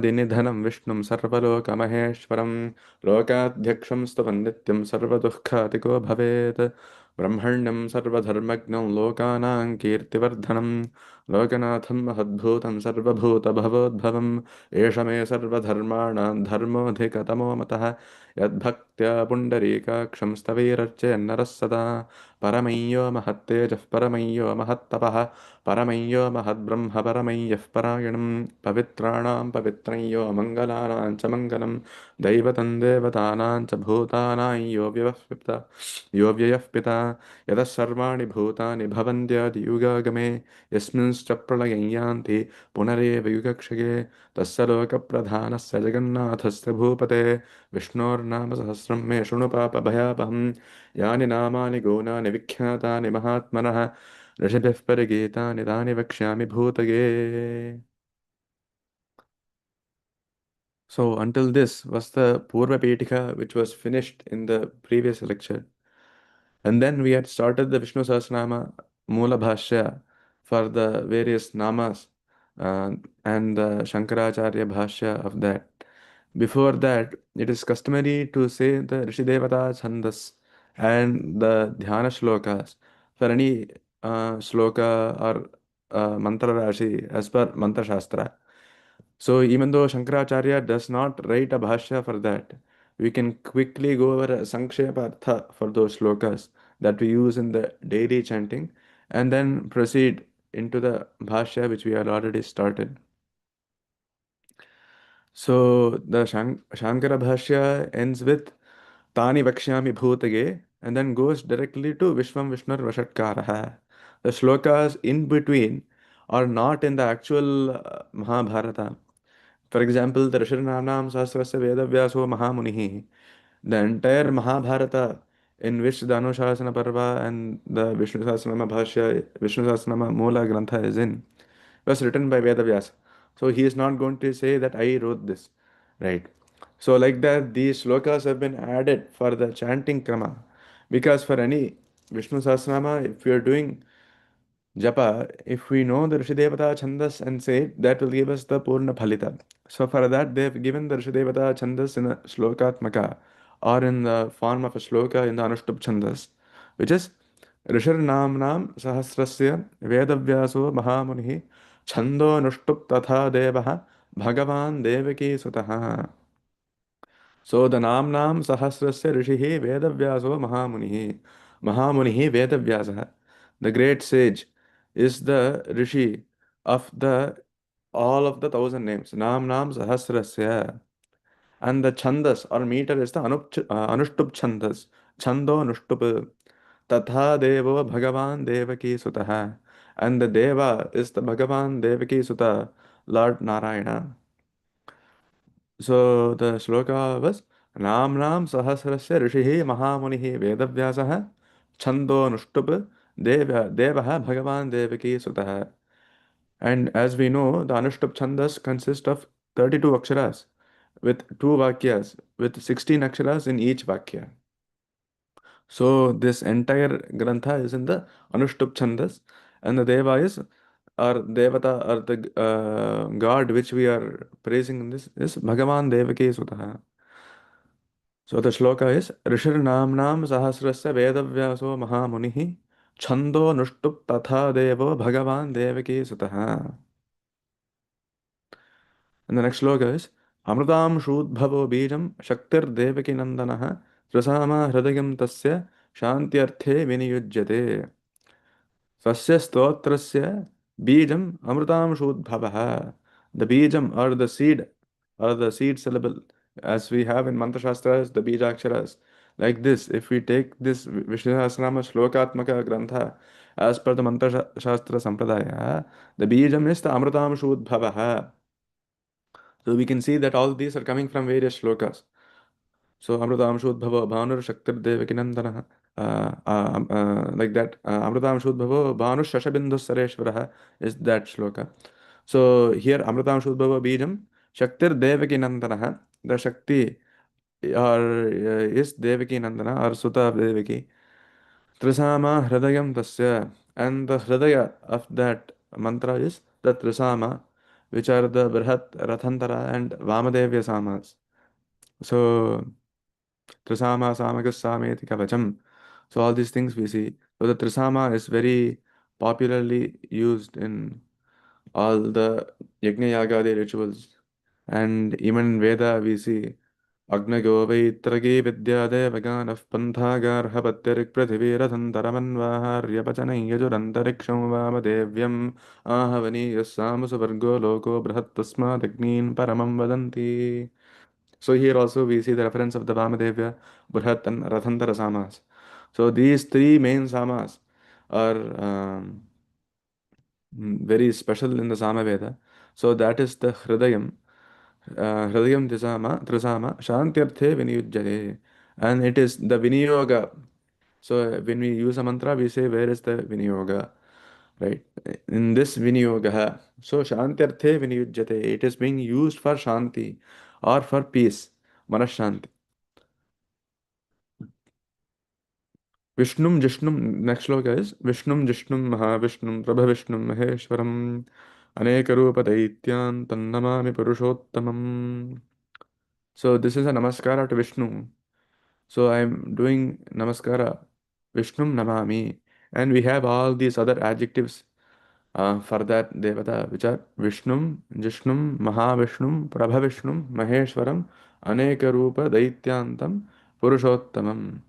अनादिनिधनं विष्णुं सर्वलोकमहेश्वरं लोकाध्यक्षं स्तवन् नित्यं सर्वदुःखातिको भवेत् ब्रह्मण्यं सर्वधर्मज्ञं लोकानां कीर्तिवर्धनं लोकनाथं महद्भूतं सर्वभूतभवोद्भवम् एष मे सर्वधर्माणां धर्मोऽधिकतमो मतः यद्भक्त्या पुण्डरीकाक्षं स्तवैरर्चयन्नरः सदा परमय्यो महत्तेजः परमय्यो महत्तपः परमय्यो महद्ब्रह्म परमय्यः परायणं पवित्राणां पवित्रय्यो मङ्गलानां च मङ्गलं दैवतं देवतानां च भूतानां यो व्ययः पिता यतः सर्वाणि भूतानि भवन्त्यादियुगागमे यस्मिंश्च प्रलयं यान्ति पुनरेव युगक्षये तस्य लोकप्रधानस्य जगन्नाथस्य भूपते विष्णोर्नाम सहस्रं मे शृणु पापभयापहम् यानि नामानि गौणानि विख्यातानि महात्मनः ऋषिभिः परिगीतानि तानि वक्ष्यामि भूतये. So until this was the Purva Petika, which was finished in the previous lecture. And then we had started the Vishnu Sahasranama Moola Bhashya for the various namas and the Shankaracharya Bhashya of that. Before that, it is customary to say the Rishi Devata Chandas and the Dhyana Shlokas for any shloka or mantra rashi as per Mantra Shastra. So even though Shankaracharya does not write a bhashya for that, we can quickly go over a Sankshepartha for those slokas that we use in the daily chanting and then proceed into the bhashya which we had already started. So the Shankara bhashya ends with Tani Vakshyami Bhutage and then goes directly to Vishwam Vishnur Vashatkaraha. The slokas in between are not in the actual Mahabharata. For example, the Risharnam Sahasrasya Vedavyaso Mahamunihi. The entire Mahabharata in which the Anushasana Parva and the Vishnu Sahasranama Bhashya, Vishnu Sahasranama Moola Grantha is in, was written by Vedavyasa. So he is not going to say that I wrote this, right? So like that, these slokas have been added for the chanting krama. Because for any Vishnu Sahasranama, if you are doing Japa, if we know the Rishidevata Chandas and say it, that will give us the Purna Phalita. So for that, they have given the Rishidevata Chandas in a Slokatmaka or in the form of a Sloka in the Anushtup Chandas, which is Rishir Namnam Sahasrasya Vedavyaso Mahamunihi Chando Anushtup Tatha Devaha Bhagavan Devaki Sutaha. So the Namnam Sahasrasya Rishihi Vedavyaso Mahamunihi. Mahamunihi Vedavyasaha. The great sage is the Rishi of the all of the thousand names. Namnam Sahasrasya. And the Chandas or meter is the Anushtup Chandas. Chando Anushtup. Tatha Devo Bhagavan Devaki Sutaha. And the Deva is the Bhagavan Devaki Sutta, Lord Narayana. So the shloka was Namnam Sahasrasya Rishihi Mahamunihi Vedavyasaha Chando Nushtup Devaha Bhagavan Devaki Sutaha. And as we know, the Anushtup Chandas consist of 32 aksharas with two vakyas, with 16 aksharas in each vakya. So this entire grantha is in the Anushtup Chandas, and the Deva is or Devata or the God which we are praising in this is Bhagavan Devaki Sutaha. So the shloka is Rishir Namnam Sahasrasya Vedavyaso Mahamunihi Chando Nushtup Tatha Devo Bhagavan Devaki Sutaha. And the next shloka is Amrutam Shudbhavo Bijam Shaktir Devaki Nandanaha Trasama Hridayam Tasya Shantyarthe Viniyujyate. Swasya Stotrasya Bijam Amrutam Shudbhavaha. The Bijam or the seed syllable as we have in Mantra Shastras, the Bijaksharas. Like this, if we take this Vishnu Sahasranama Slokatmaka Grantha as per the Mantra Shastra Sampradaya, the Bijam is the Amrutam Shudbhavaha. So we can see that all these are coming from various shlokas. So Amrutam Shudbhava Bhanur Shaktir Devakinandana. Like that. Amrutam Shudbhava Bhanu Shashabindhu Sareshwaraha is that shloka. So here Amrutam Shudbhava Bijam Shaktir Devaki Nandana. The Shakti is Devaki Nandana or Sutta of Devaki. Trisama Hridayam Tasya. And the Hridaya of that mantra is the Trisama, which are the Brihat, Rathantara, and Vamadevya Samas. So, Trisama, Samagas, Sameti Kavacham. So, all these things we see. So, the Trisama is very popularly used in all the Yajna Yagadi rituals. And even in Veda, we see Agnago Vaitragi Vidyadevaganah Panthagarha Patyarik Prithivirathantaramanvaharyapachanai Yajurantarikshamam Vamadevyam Ahavani Yasamusavargo Loko Brihattasmadagnin Paramam Vadanti. So here also we see the reference of the Vamadevya, Brihat and Rathantara Samas. So these three main Samas are very special in the Samaveda. So that is the Hridayam. Hridayam Trisama Shantyarthe Viniyujjate. And it is the Viniyoga. So when we use a mantra, we say, where is the Viniyoga? Right? In this Viniyoga. So Shantyarthe Viniyujjate. It is being used for Shanti or for peace. Manashanti. Vishnum Jishnum, next sloka is Vishnum Jishnum Mahavishnum Prabhavishnum Maheshwaram Anekarupa Daityan Tannamami Purushottamam. So this is a namaskara to Vishnu. So I am doing namaskara Vishnum Namami. And we have all these other adjectives for that Devata, which are Vishnum, Jishnum, Mahavishnum, Prabhavishnum, Maheshwaram, Anekarupa Daityantam, Purushottamam.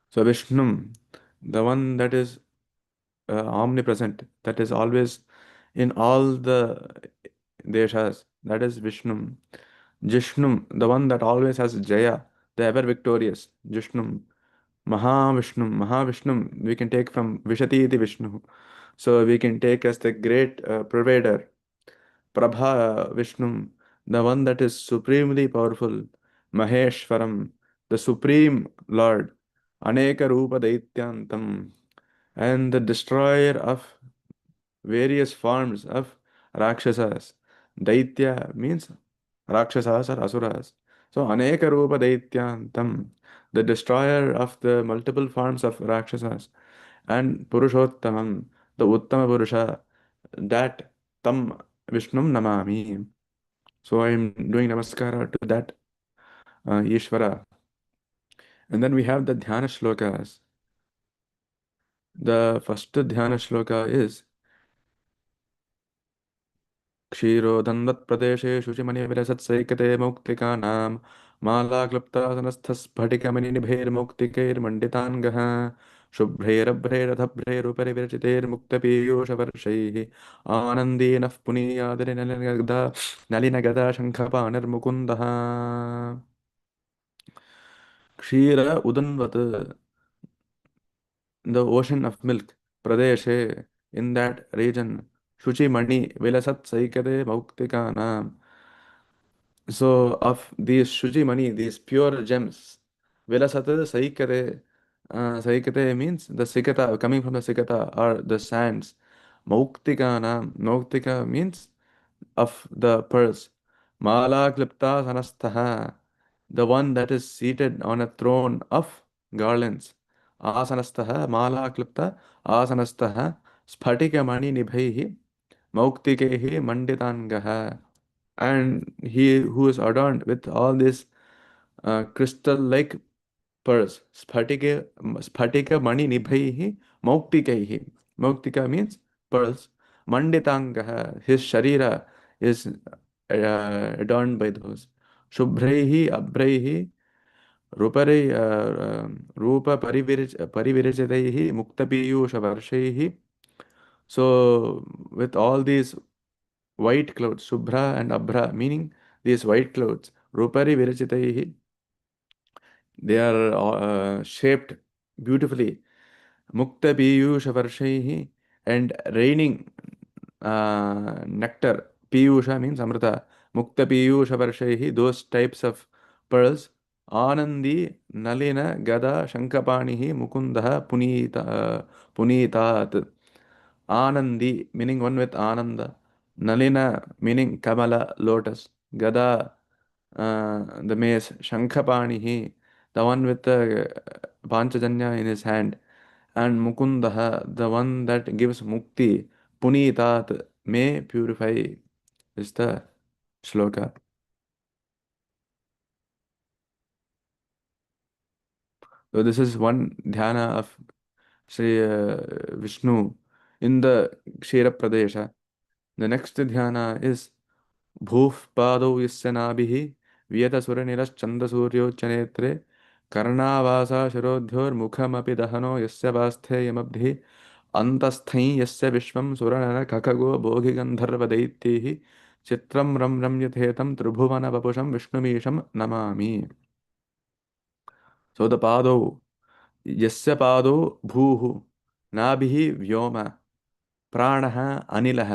So Vishnum, the one that is omnipresent, that is always in all the deshas, that is Vishnum. Jishnum, the one that always has Jaya, the ever victorious, Jishnum. Mahavishnum, we can take from Vishati iti Vishnu. So we can take as the great provider. Prabha Vishnum, the one that is supremely powerful. Maheshwaram, the supreme Lord. Aneka Rupa Daityantam, and the destroyer of various forms of Rakshasas. Daitya means Rakshasas or Asuras. So Aneka Rupa Daityantam, the destroyer of the multiple forms of Rakshasas. And Purushottamam, the Uttama Purusha, that Tam Vishnum Namami. So I am doing namaskara to that Ishvara. And then we have the Dhyana shlokas. The first Dhyana shloka is क्षीरोदन्वत्प्रदेशे शुचिमणिविलसत्सैकते मौक्तिकानां मालाक्लुप्तासनस्थस्फटिकमणिनिभैर्मौक्तिकैर्मण्डिताङ्गः शुभ्रैरभ्रैरधभ्रैरुपरि विरचितैर्मुक्तपीयूषवर्षैः आनन्दीनः पुनीयादिनलिनगदा नलिनगदा शङ्खपाणिर्मुकुन्दः Kshir उदन्वत्, the ocean of milk, Pradeshe, in that region, Shuchi Mani, Vilasat Saikade Mauktikana. So, of these Shuchi Mani, these pure gems, Vilasat Saikade, Saikade means the Sikata, coming from the Sikata or the sands. Mauktikana, Mauktika means of the pearls. Mala Klipta Sanastaha, the one that is seated on a throne of garlands. Asanastaha, Mala Klipta, Asanastaha, Sphatika Nibhaihi, Mauktikaihi Manditangaha. And he who is adorned with all these crystal-like pearls, Sphatika Mani Nibhaihi, Mauktikaihi. Mauktika means pearls. Manditangaha, his sharira is adorned by those. Shubhraihi, Abhraihi, Rupa Parivirajataihi, Muktapiyusha Varshaihi. So, with all these white clouds, Shubhra and Abhra, meaning these white clouds, Rupari Virajataihi, they are shaped beautifully. Mukta Piyusha Varshaihi, and raining nectar. Piyusha means Amrita. Mukta Piyusha Varshaihi, those types of pearls. Anandi Nalina Gada Shankapanihi Mukundaha Punitat. Anandi meaning one with Ananda. Nalina meaning Kamala, lotus. Gada, the mace. Shankapanihi, the one with the Panchajanya in his hand. And Mukundaha, the one that gives mukti. Punitat, may purify is the shloka. So this is one dhyana of Sri Vishnu in the Kshira Pradesha. The next dhyana is Bhuf Pado Yasyanabhihi Vyeta Suraniras Chanda Suryo Chanetre Karnavasa Shirodhyor Mukhamapi Dahano Yasya Vasthe Yamabdhi Antasthai Yasya Vishwam Suranara Kakago Bhogi Gandharva Daityehi Chitram Ram Ramyathetam Tribhuvana Vapusham Vishnumisham Namami. So the Pado Yasya Pado Bhuhu Nabihi Vyoma प्राणः अनिलः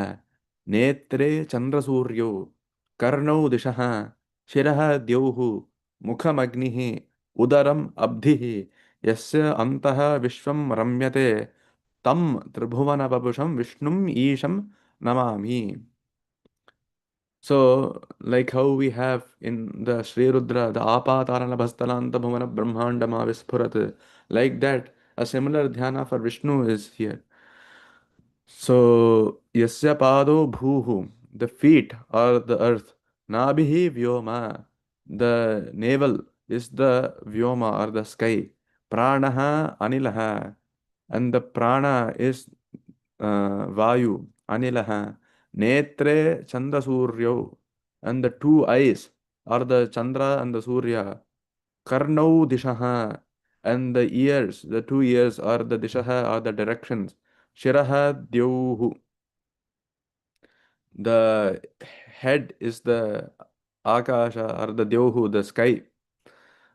नेत्रे चन्द्रसूर्यो कर्णौ दिशः शिरः द्यौः मुखमग्निः उदरम् अब्धिः यस्य अन्तः विश्वं रम्यते तं त्रिभुवनवपुषं विष्णुम् ईशं Namami. So, like how we have in the Sri Rudra, the Apatarana Bhastalanta Bhumana Brahmandama Visphurat, like that, a similar dhyana for Vishnu is here. So, Yasya Pado Bhuhu, the feet are the earth. Nabhihi Vyoma, the navel is the Vyoma or the sky. Pranaha Anilaha, and the prana is Vayu, Anilaha. Netre Chanda Suryo, and the two eyes are the Chandra and the Surya. Karnau Dishaha, and the ears, the two ears are the Dishaha are the directions. Shiraha Dyauhu, the head is the Akasha or the Dyauhu, the sky,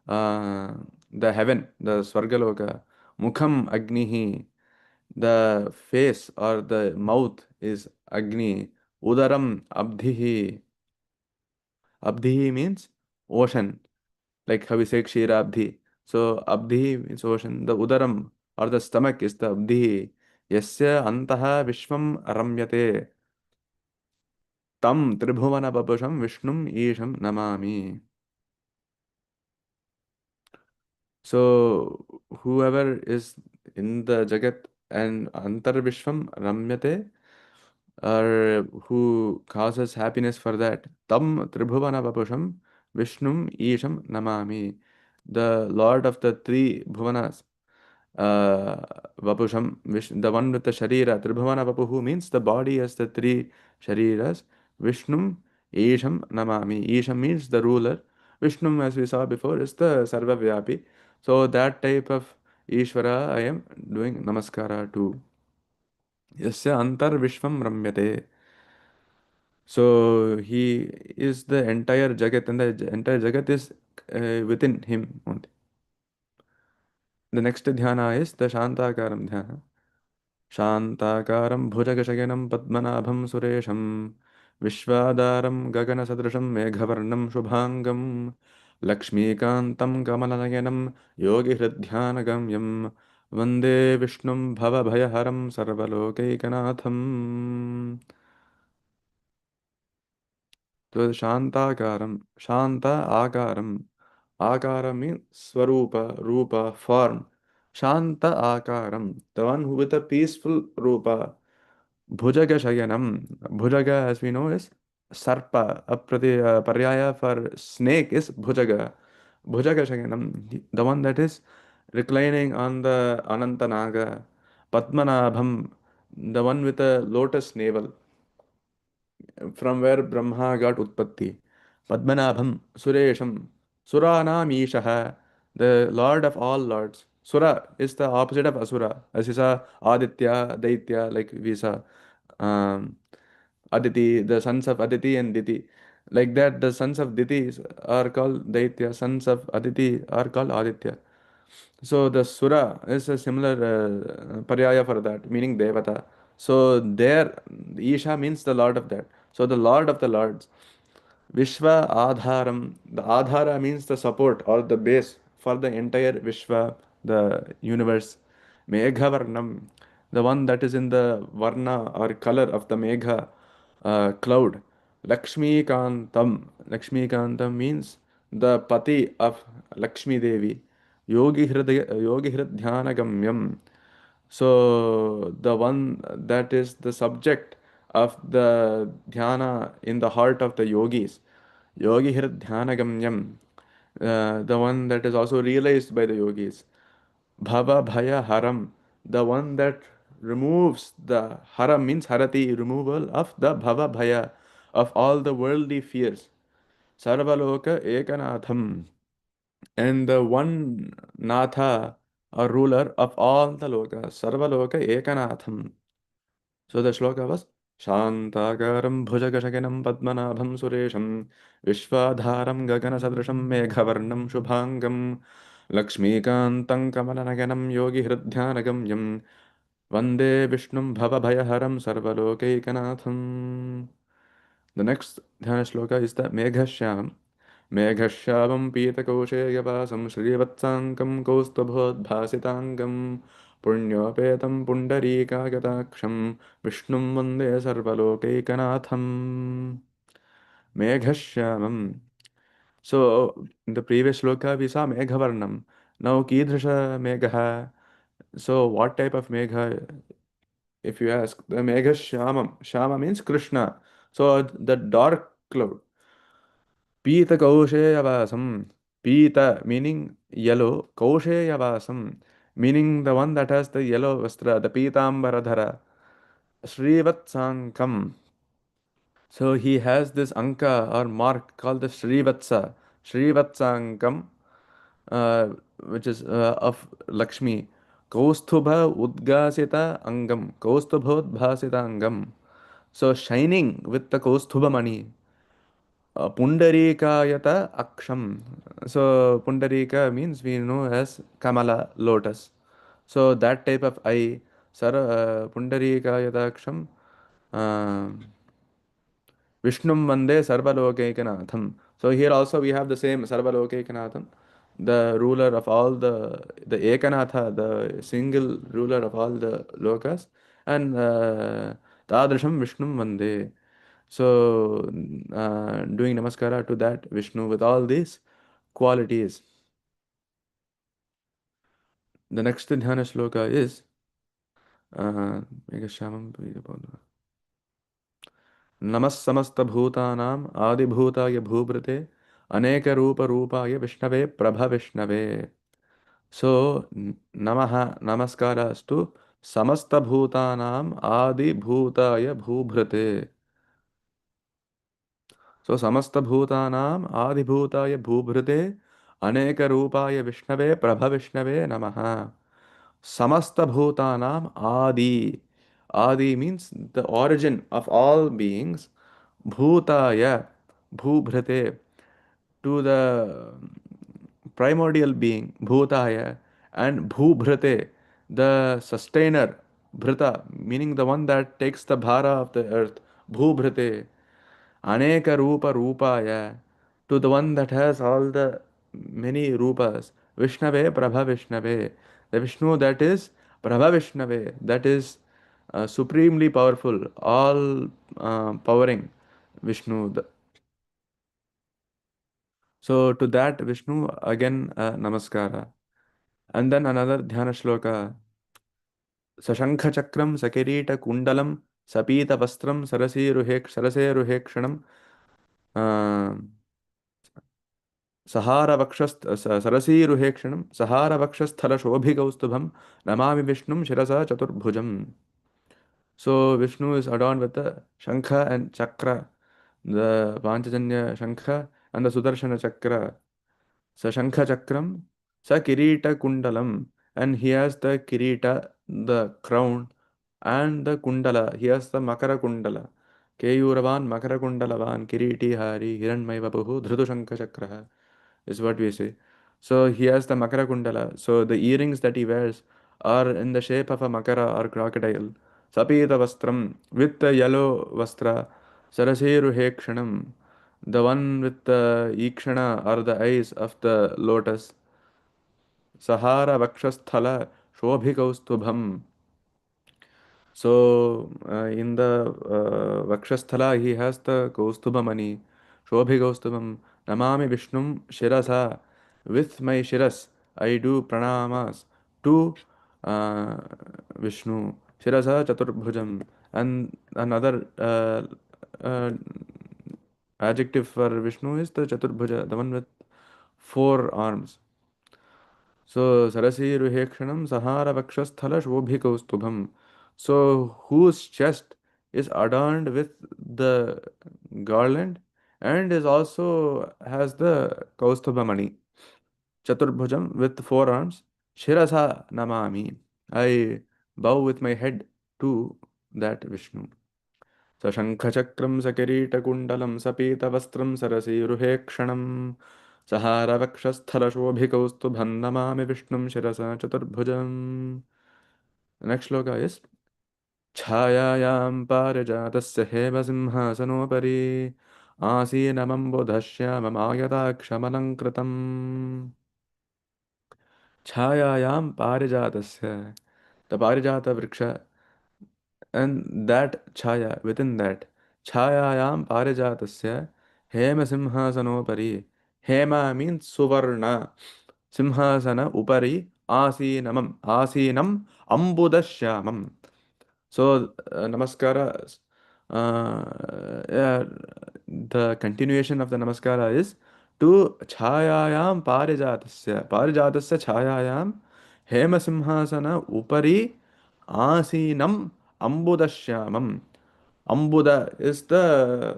uh, the heaven, the Swargaloka. Mukham Agnihi, the face or the mouth is Agni. Udaram Abdhihi, Abdhihi means ocean, like how we say Kshirabdhi. So Abdhi means ocean. The Udaram or the stomach is the Abdhi. Yasya Antaha Vishwam Ramyate. Tam Tribhuvana Babusham Vishnum Isham Namami. So whoever is in the Jagat and Antar Vishwam Ramyate, or who causes happiness for that, Tam Tribhuvana Babusham Vishnum Isham Namami. The Lord of the three Bhuvanas, Vapusham, the one with the Sharira, Tribhavana Vapuhu means the body has the three Shariras. Vishnum, Isham, Namami. Isham means the ruler. Vishnum, as we saw before, is the Sarva Vyapi. So that type of Ishvara I am doing Namaskara to. Yasya Antar Vishwam Ramyate. So he is the entire Jagat, and the entire Jagat is within him only. The next dhyana is the Shantakaram dhyana. शान्ताकारं भुजगशयनं पद्मनाभं सुरेशं विश्वाधारं गगनसदृशं मेघवर्णं शुभाङ्गं लक्ष्मीकान्तं कमलनयनं योगिहृद्ध्यानगम्यं वन्दे विष्णुं भवभयहरं सर्वलोकैकनाथम्. So Shantakaram, Shanta Akaram. Akara means Swarupa, Rupa, form. Shanta Akaram, the one who with a peaceful Rupa. Bhujaga Shayanam. Bhujaga, as we know, is Sarpa. Paryaya for snake is Bhujaga. Bhujaga Shayanam, the one that is reclining on the Anantanaga. Padmanabham, the one with a lotus navel, from where Brahma got Utpatti. Padmanabham, Suresham, Suranam Ishaha, the Lord of all lords. Sura is the opposite of Asura. As you saw, Aditya, Daitya, like we saw. Um, Aditi, the sons of Aditi and Diti. Like that, the sons of Diti are called Daitya, sons of Aditi are called Aditya. So the Sura is a similar paryaya for that, meaning Devata. So there, Isha means the Lord of that. So the Lord of the Lords. Vishwa Adharam. The Adhara means the support or the base for the entire Vishwa, the universe. Meghavarnam, the one that is in the Varna or color of the Megha cloud. Lakshmi Kantam. Lakshmi Kantam means the Pati of Lakshmi Devi. Yogi Hridhyana Gamyam. So the one that is the subject of the dhyana in the heart of the yogis. Yogi hir dhyana gamyam, the one that is also realized by the yogis. Bhava Bhaya Haram, the one that removes the haram means harati, removal of the Bhava Bhaya, of all the worldly fears. Sarvaloka Ekanatham, and the one Natha or ruler of all the lokas. Sarvaloka Ekanatham. So the shloka was Shantagaram Bhujagashakinam Padmanabham Suresham Vishwadharam Gaganasadrisham Meghavarnam Shubhangam Lakshmikantam Kamalanaganam Yogi Hridhyanagamyam Vande Vishnum Bhavabhayaharam Sarvalokaikanaatham. The next dhyana shloka is the Meghashyam. Meghashyamam Pitakosheyavasam Srivatsankam Kaustubhodbhasitangam Punyopetam Pundarikagataksham Vishnum Vande Sarvalokaikanaatham. Meghashyamam. So, in the previous shloka we saw Meghavarnam. Now, Kidrisha Megha. So, what type of Megha, if you ask? The Megha Shamam. Shama means Krishna. So, the dark cloud. Pita Kausheyavasam. Pita meaning yellow. Kausheyavasam meaning the one that has the yellow vastra, the Pitambaradhara. Srivatsankam. So he has this anka or mark called the Srivatsa. Srivatsankam, uh, which is of Lakshmi. Kaustubha Udgasita Angam. Kaustubhodbhasita Angam. So shining with the Kaustubha mani. Pundarikayata Aksham. So Pundarika means we know as Kamala, lotus. So that type of eye, Pundarikayata Aksham. Vishnum Vande Sarvalokekanatham. So here also we have the same Sarvalokekanatham, the ruler of all the Ekanatha, the single ruler of all the lokas, and Tadrisham Vishnum Vande. So doing namaskara to that Vishnu with all these qualities. The next dhyana shloka is Meghashyamam नमः समस्तभूतानाम् आदिभूताय भूभृते अनेकरूपरूपाय विष्णवे प्रभविष्णवे. So, Namaha, Namaskarastu Samasthabhutanam Adibhutaya Bhubhrate. So, Samasthabhutanam Adibhutaya Bhubhrate Aneka Vishnave Prabhavishnave Namaha. Samasthabhutanam Adi. Adi means the origin of all beings. Bhutaya, Bhubhrate, to the primordial being, Bhutaya, and Bhubhrate, the sustainer, Bhrata, meaning the one that takes the bhara of the earth, Bhubhrate, Aneka Rupa Rupaya, to the one that has all the many rupas, Vishnave, Prabha Vishnave, the Vishnu that is Prabha Vishnave, that is supremely powerful, all powering Vishnu. So to that Vishnu again namaskara. And then another dhyana shloka. Sashankha chakram sakirita kundalam sapita vastram saraseruhekshanam सरसीरुहेक्षणं सहारवक्षस्थलशोभिकौस्तुभं Namami विष्णुं शिरसा चतुर्भुजम्. So Vishnu is adorned with the Shankha and Chakra, the Panchajanya Shankha and the Sudarshana Chakra. Sa Shankha Chakram, Sa Kirita Kundalam, and he has the Kirita, the crown, and the Kundala, he has the Makara Kundala. Keyuravan Makara Kundalavan Kiriti Hari Hiranmaivapuhu Dhrutu Shankha Chakra is what we say. So he has the Makara Kundala. So the earrings that he wears are in the shape of a Makara or crocodile. Sapita Vastram with the yellow Vastra. Saraseru Hekshanam, the one with the Ikshana or the eyes of the lotus. Sahara Vakshasthala Shobhikaustubham. So, in the Vakshasthala, he has the Kaustubhamani, Shobhi Kaustubham, Namami Vishnum Shirasa. With my Shiras, I do pranamas to uh, Vishnu. Shirasa Chaturbhujam. And another adjective for Vishnu is the Chaturbhuja, the one with four arms. So Sarasiruhekshanam Sahara Vakshasthala Shobhikaustubham. So whose chest is adorned with the garland and is also has the Kaustubhamani. Chaturbhujam with four arms. Shirasa Namami. I bow with my head to that Vishnu. सशङ्खचक्रं सकिरीटकुण्डलं सपीतवस्त्रं सरसीरुहेक्षणं सहारवक्षस्थलशोभिकौस्तुभं Namami विष्णुं शिरसा चतुर्भुजम्. The next shloka is छायायां पारिजातस्य हेमसिंहासनोपरि आसीनमम्बुधश्याममायताक्षमलङ्कृतम्. छायायां पारिजातस्य, the parijata vriksha, and that chaya, within that chayayam parijatasya hema simhasanopari. Hema means suvarna, simhasana upari asinam ambudashyamam. So namaskara, yeah, the continuation of the namaskara is to chayayam parijatasya chayayam hema simhasana upari asinam ambudashyamam. Ambuda is the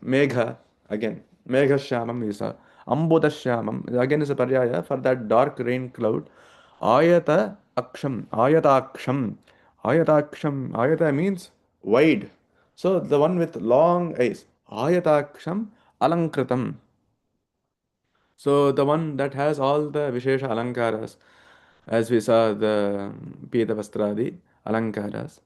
megha again. Meghashyamam is a ambudashyamam again is a paryaya for that dark rain cloud. Ayataksham. Ayata means wide. So the one with long eyes. Ayataksham alankritam. So the one that has all the Vishesha Alankaras, as we saw the Pita Vastradi Alankaras.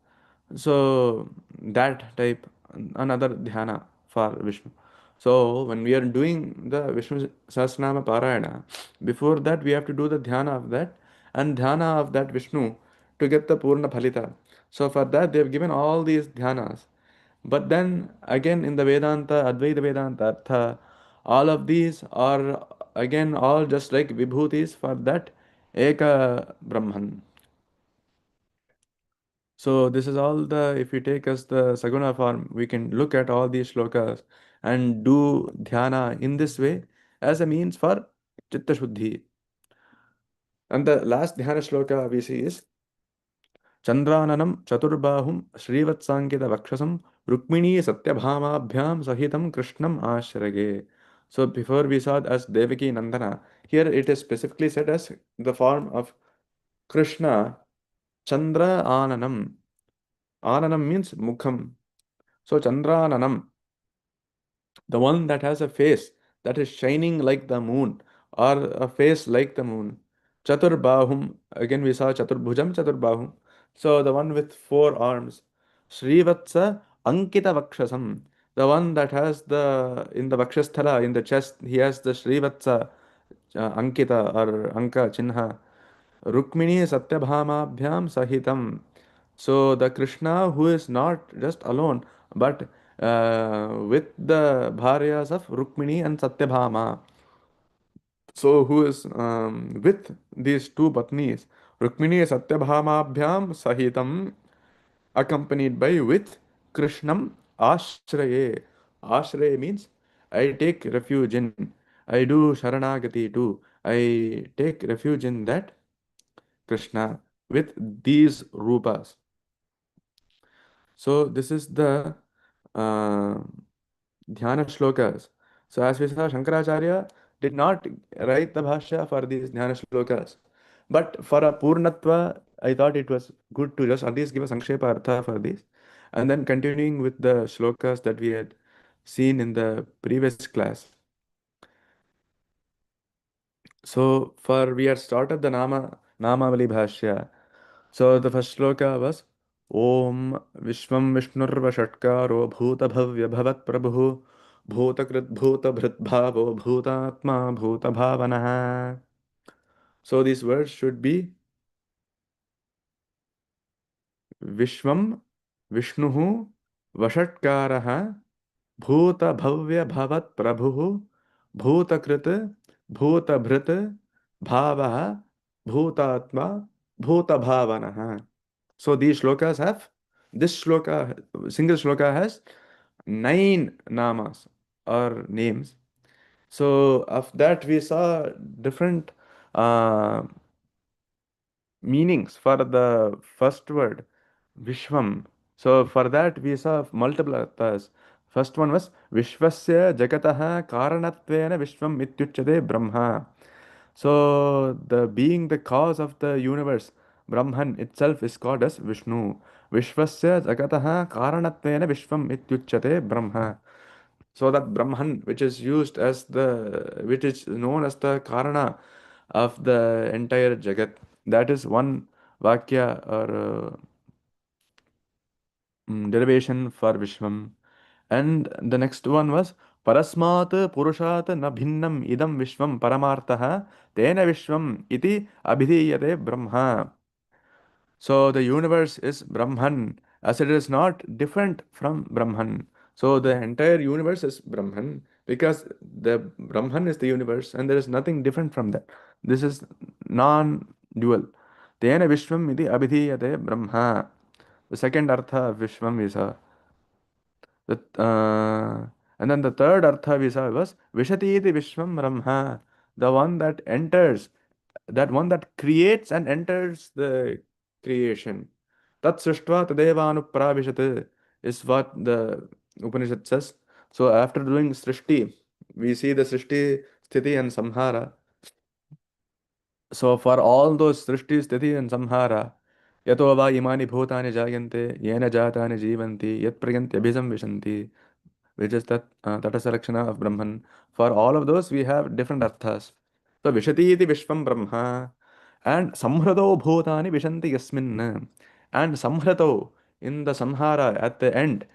So that type, another dhyana for Vishnu. So when we are doing the Vishnu Sahasranama Parayana, before that we have to do the dhyana of that and dhyana of that Vishnu to get the Purna Phalita. So for that they have given all these dhyanas. But then again in the Vedanta, Advaita Vedanta Artha, all of these are again all just like Vibhutis for that Eka Brahman. So this is all the, if you take as the Saguna form, we can look at all these shlokas and do dhyana in this way as a means for Chitta Shuddhi. And the last dhyana shloka we see is Chandrananam Chaturbahum Srivatsankita Vakshasam Rukmini Satyabhamabhyam Sahitam Krishnam Ashrage. So before we saw it as Devaki Nandana, here it is specifically said as the form of Krishna Chandra Ananam. Ananam means Mukham. So Chandrananam, the one that has a face that is shining like the moon or a face like the moon. Chaturbahum, again we saw Chaturbhujam, Chaturbahum. So the one with four arms. Srivatsa Ankita Vakshasam, the one that has the, in the Vakshasthala, in the chest, he has the Srivatsa Ankita or Anka Chinha. Rukmini Satyabhamabhyam Sahitam. So the Krishna who is not just alone, but with the bharyas of Rukmini and Satyabhama. So who is with these two patnis, Rukmini Satyabhamabhyam Sahitam, accompanied by with Krishnam Ashraye. Ashraye means I take refuge in. I do Sharanagati too. I take refuge in that Krishna with these rupas. So this is the uh, dhyana shlokas. So as we saw, Shankaracharya did not write the bhashya for these dhyana shlokas. But for a purnatva, I thought it was good to just at least give a sankshepa artha for this. And then continuing with the shlokas that we had seen in the previous class. So for we had started the Namavali bhashya. So the first shloka was Om Vishwam Vishnurva Shatkaro Bhuta Bhavya Bhavat Prabhu Bhuta Krit Bhuta Bhrit Bhavo Bhutatma Bhuta Bhavanaha. So these words should be Vishwam Vishnuhu Vashatkaraha Bhuta Bhavya Bhavat Prabhu Bhuta Krit Bhuta Bhrit Bhavaha Bhutatma Bhuta Bhavanaha. So these shlokas have This shloka, single shloka has 9 namas or names. So of that we saw different uh, meanings for the first word, Vishwam. So for that we saw multiple arthas. First one was Vishwasya Jagataha Karanatvena Vishwam Ityuchade Brahma. So the being the cause of the universe, Brahman itself is called as Vishnu. Vishwasya Jagataha Karanatvena Vishwam Ityuchate Brahma. So that Brahman, which is used as which is known as the Karana of the entire Jagat, that is one Vakya or derivation for Vishwam. And the next one was Parasmat Purushat na bhinnam idam Vishwam Paramartaha Tena Vishwam iti abhidhiyate Brahma. So the universe is Brahman, as it is not different from Brahman. So the entire universe is Brahman because the Brahman is the universe and there is nothing different from that. This is non-dual. Tena Vishwam iti abhidhiyate Brahma. The second artha of Vishwam is and then the third artha we saw was Vishati iti Vishwam Brahma, the one that enters, that one that creates and enters the creation. Tat srishtva tadevanupravishat is what the Upanishad says. So after doing Srishti, we see the Srishti, Sthiti and Samhara. So for all those Srishti, Sthiti and Samhara, yato va imani bhutani jayante, yena jatani jivanti, yat prayanti abhisamvishanti, which is that Tatasa Lakshana of Brahman. For all of those, we have different arthas. So Vishati iti Vishwam Brahma and Samhrado Bhutani Vishanti Yasmin and Samhrado in the Samhara at the end.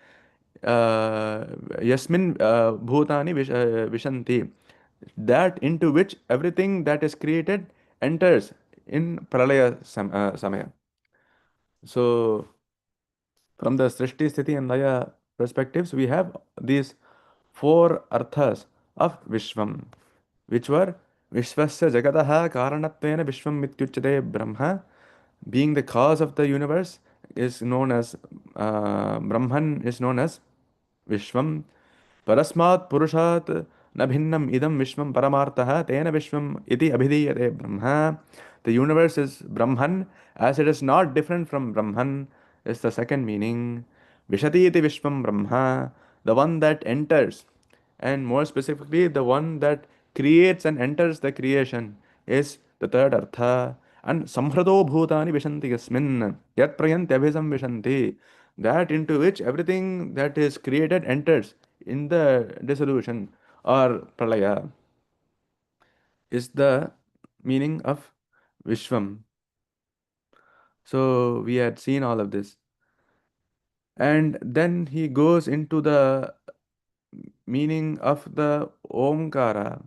Yasmin Bhutani Vishanti, that into which everything that is created enters in Samaya. So from the Srishti, Sthiti, and Laya perspectives, we have these four arthas of Vishwam, which were Vishwasya Jagataha Karanatvena Vishwam Mityuchate Brahma, being the cause of the universe, is known as Brahman, is known as Vishwam. Parasmat Purushat na bhinnam idam Vishwam Paramartaha Tena Vishwam iti abhidhiyate Brahma. The universe is Brahman, as it is not different from Brahman, is the second meaning. Vishati iti Vishwam Brahma, the one that enters, and more specifically, the one that creates and enters the creation is the third artha. And samhrado bhutani vishanti yasmin, yat prayanti abhisam vishanti, that into which everything that is created enters in the dissolution or pralaya, is the meaning of Vishwam. So we had seen all of this. And then he goes into the meaning of the Omkara,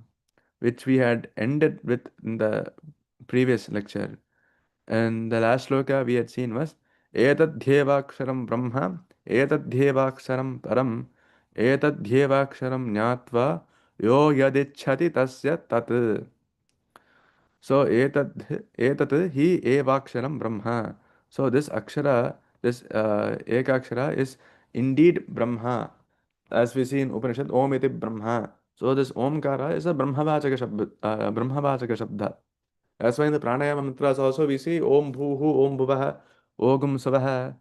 which we had ended with in the previous lecture. And the last sloka we had seen was Etadhyevaksharam Brahma, Etadhyevaksharam Param, Etadhyevaksharam Nyatva, Yo Yadichhati Tasya Tat. So etat hi evaksharam Brahma. So this akshara, this ekakshara is indeed Brahma. As we see in Upanishad, Om iti Brahma. So this Omkara is a Brahmavachaka Shabda. That's why in the pranayama mantras also we see Om Bhuhu, Om Bhuvaha, Ogum Savaha.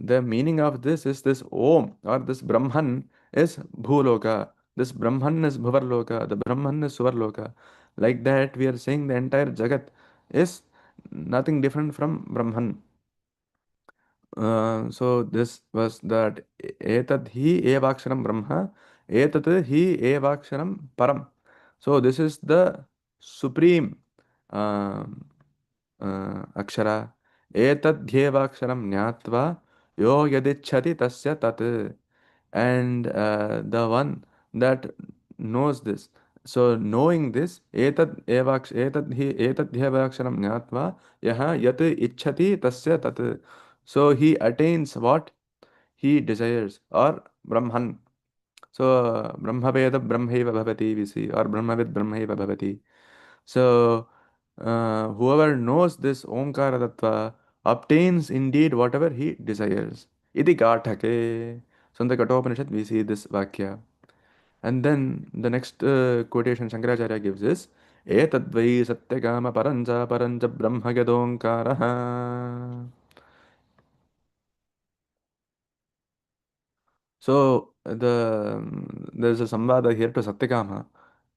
The meaning of this is this Om or this Brahman is Bhuloka. This Brahman is Bhuvarloka. The Brahman is Suvarloka. Like that, we are saying the entire Jagat is nothing different from Brahman. So this was that Etad hi evaksharam Brahma, Etat hi evaksharam Param. So this is the supreme Akshara. Etadhyevaksharam Nyatva Yo Yadichhati Tasya Tat. And the one that knows this. So knowing this, etadhyevaksharam Nyatva Yaha Yat Ichhati Tasya Tat. So he attains what he desires, or Brahman. So Brahmaveda Brahmaiva Bhavati, we see, or Brahmavid Brahmaiva Bhavati. So whoever knows this Omkara Tattva obtains indeed whatever he desires. iti Gatake. So in the Kathopanishad we see this Vakya. And then the next quotation Shankaracharya gives is Etadvai Satyagama Paranja Brahma Gadonkaraha. So there's a samvada here to Satyakama.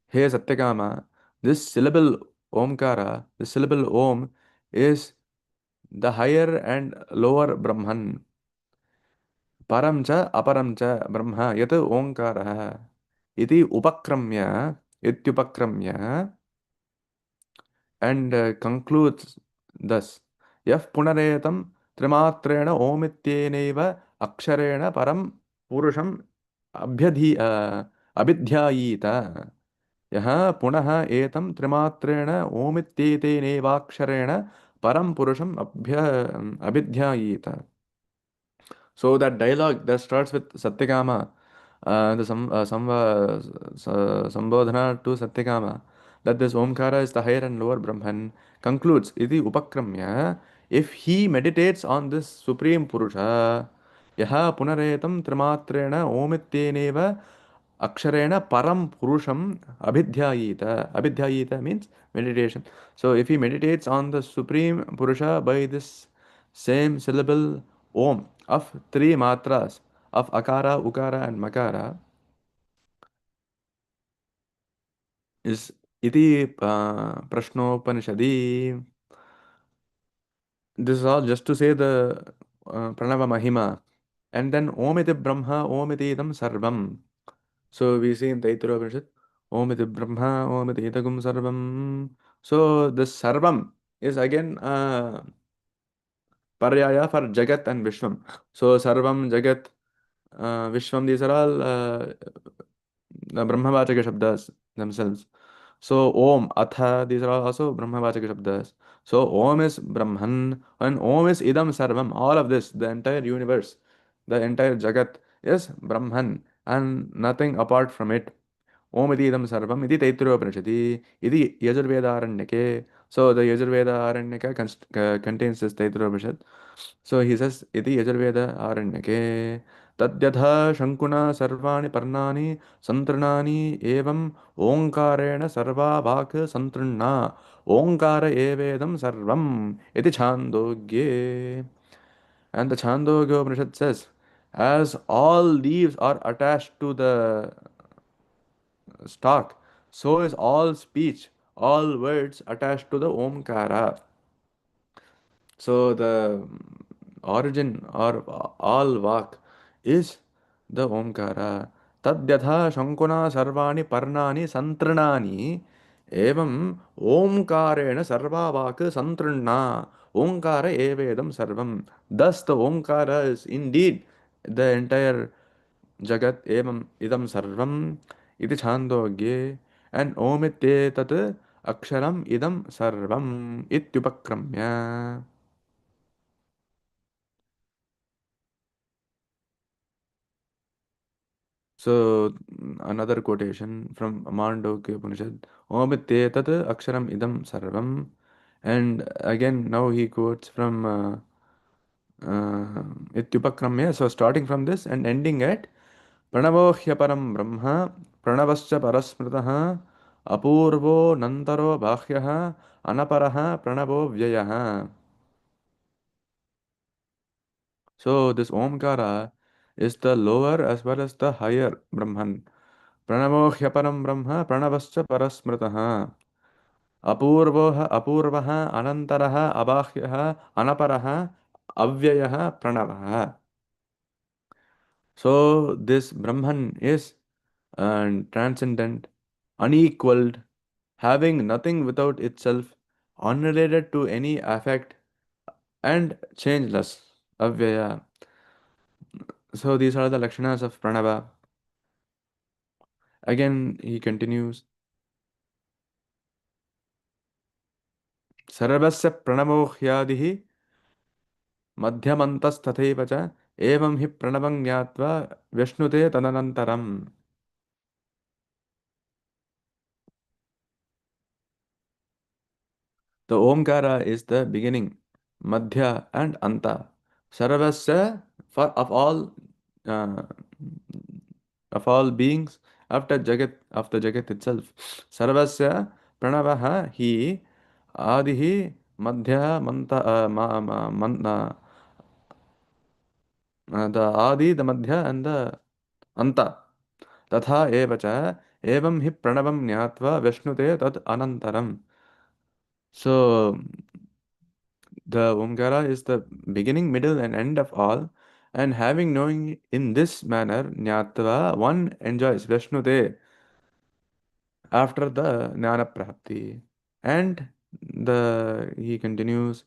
Hey Satyakama, this syllable Omkara, this syllable Om is the higher and lower Brahman. Param cha aparam cha Brahma yat Omkara iti upakramya ityupakramya and concludes thus. Yaf punaretam trimatrena omityeneva aksharena param purusham abhidhyayita. यः पुनः एतं त्रिमात्रेण ओमित्येतेनेवाक्षरेण परं पुरुषम् अभिध्यायेत. So that dialogue that starts with Satyakama, Sambodhana to Satyakama, that this Omkara is the higher and lower Brahman, concludes, Iti Upakramya, if he meditates on this Supreme Purusha, Yaha Punaretam Trimatrena Omityeneva Aksharena Param Purusham Abhidhyayita. Abhidhyayita means meditation. So if he meditates on the Supreme Purusha by this same syllable Om of three matras of Akara, Ukara, and Makara is iti Prashnopanishadi. This is all just to say the Pranava Mahima. And then Om iti Brahma, Om iti idam sarvam. So we see in Taittiriya Upanishad, Om iti Brahma, Om iti idagum sarvam. So this sarvam is again paryaya for Jagat and Vishwam. So sarvam, Jagat, Vishwam, these are all the Brahmavachaka Shabdas themselves. So Om, Atha, these are all also Brahmavachaka Shabdas. So Om is Brahman and Om is Idam Sarvam. All of this, the entire universe, the entire Jagat is Brahman and nothing apart from it. Om iti idam sarvam iti Taittiriyopanishadi iti Yajurveda. So the Yajurveda Aranyaka contains this Taittiriyopanishad. So he says iti Yajurveda Aranyake tadyatha shankuna sarvani parnani santranani evam omkarena sarva vak santrana omkara evedam sarvam iti Chandogye. And the Chandogya Upanishad says, as all leaves are attached to the stalk, so is all speech, all words attached to the Omkara. So the origin or all vak is the Omkara. Tadyatha shankuna sarvani parnani santranani evam Omkarena sarva vak santrana Omkara evedam sarvam. Thus the Omkara is indeed the entire Jagat evam idam sarvam iti Chandogye and Omityetat aksharam idam sarvam ityupakramya. So another quotation from Mandokya Upanishad, Omityetat aksharam idam sarvam. And again now he quotes from Ityupakramya. So starting from this and ending at Pranavo hyaparam brahma pranavascha parasmritaha apurvo nantaro bhahyaha anaparaha pranavo vyayaha. So this Omkara is the lower as well as the higher Brahman. Pranavo hyaparam brahma pranavascha parasmritaha apurvaha anantaraha abhahyaha anaparaha avyayaha pranavaha. So this Brahman is transcendent, unequaled, having nothing without itself, unrelated to any affect, and changeless. Avyaya. So these are the lakshanas of Pranava. Again, he continues. Sarvasya pranavo hyadihi madhyamantastatthaiva cha evam hi pranavam jnatva vishnute tadanantaram. The Omkara is the beginning, Madhya and Anta. Sarvasya for uh, of all beings of the Jagat itself. Sarvasya Pranavaha Hi Adihi Madhya the Adi, the Madhya, and the Anta. तथा एव च एवं हि प्रणवं ज्ञात्वा विष्णुते तत् अनन्तरम्. So the Omkara is the beginning, middle, and end of all. And having knowing in this manner, Jnatva, one enjoys Vishnute after the Jnana Prapti. And he continues,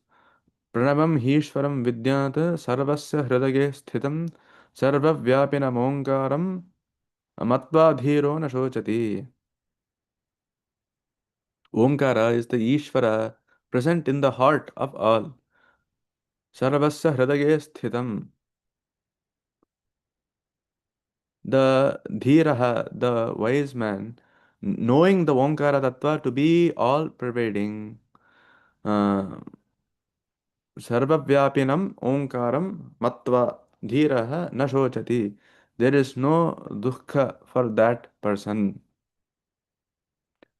Pranavam Hishwaram Vidyat Sarvasya Hridage Sthitam Sarvavyapinam Omkaram Matva Dhiro Na Shochati. Omkara is the Ishvara present in the heart of all. Sarvasya Hridage Sthitam. The Dhiraha, the wise man, knowing the Omkara Tattva to be all pervading, uh, Sarvavyapinam Omkaram Matva Dhiraha na shochati. There is no dukkha for that person.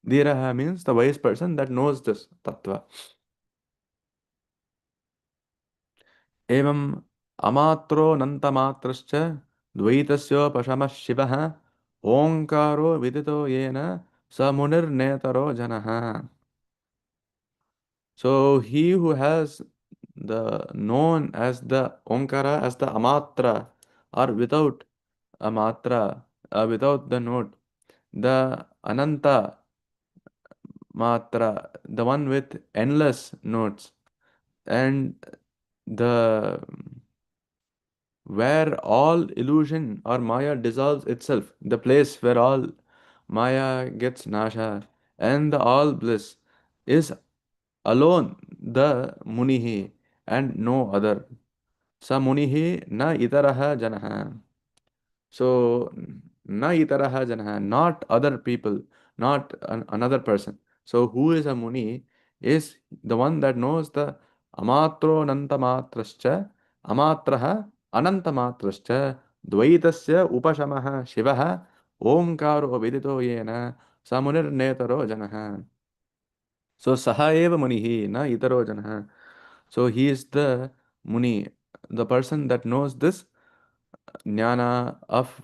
Dhiraha means the wise person that knows this Tattva. एवम् अमात्रो नन्तमात्रश्च द्वैतस्योपशमः शिवः ओङ्कारो विदितो येन स मुनिर्नेतरो जनः. So he who has the known as the Omkara as the Amatra or without a matra, without the note, the Ananta Matra, the one with endless notes, and the where all illusion or Maya dissolves itself, the place where all Maya gets nasha, and the all bliss is alone the Munihi and no other. Sa Munihi na itaraha janaha. So, na itaraha janaha, not other people, not another person. So, who is a Muni is the one that knows the amatro nantamatrascha, amatraha anantamatrascha, dvaitasya upashamaha shivaha, omkaro vidito yena, samunir netaro janaha. So, saha eva munihi, na itaro janaha. So, he is the Muni, the person that knows this jnana of